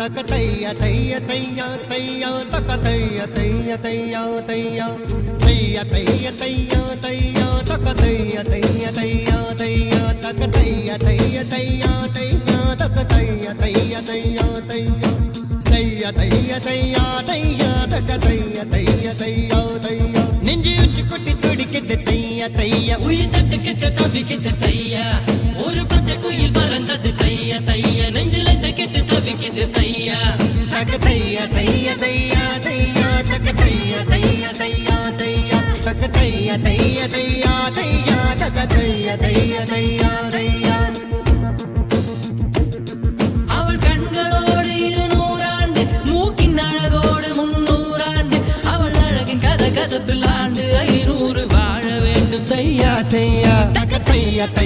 தக தைய தைய தைய தைய தக தைய தைய தைய தைய தைய தைய தைய தைய தக தைய தைய தைய தைய தக தைய தைய தைய தைய தக தைய தைய தைய தைய தைய தைய தைய தைய தக தைய தைய தைய தைய நெஞ்சு உச்சி கொட்டி துடிக்குது தைய தைய உயிர் தட்டு கிட்ட தவிக்குது தைய ஒரு பச்சை குயில் பறந்தது தைய தைய நெஞ்சில கெட்டு தவிக்குது தைய தக தைய தைய தைய தைய தக தைய தைய தைய தைய தக தைய தைய தைய தைய தக தைய தைய தைய தைய அவள் கண்களோடு 200 ஆண்டு மூக்கின் அழகோடு 300 ஆண்டு அவள் அழகின் கதப்பில் ஆண்டு 500 வாழ வேண்டும் தையா தையா தக தைய தைய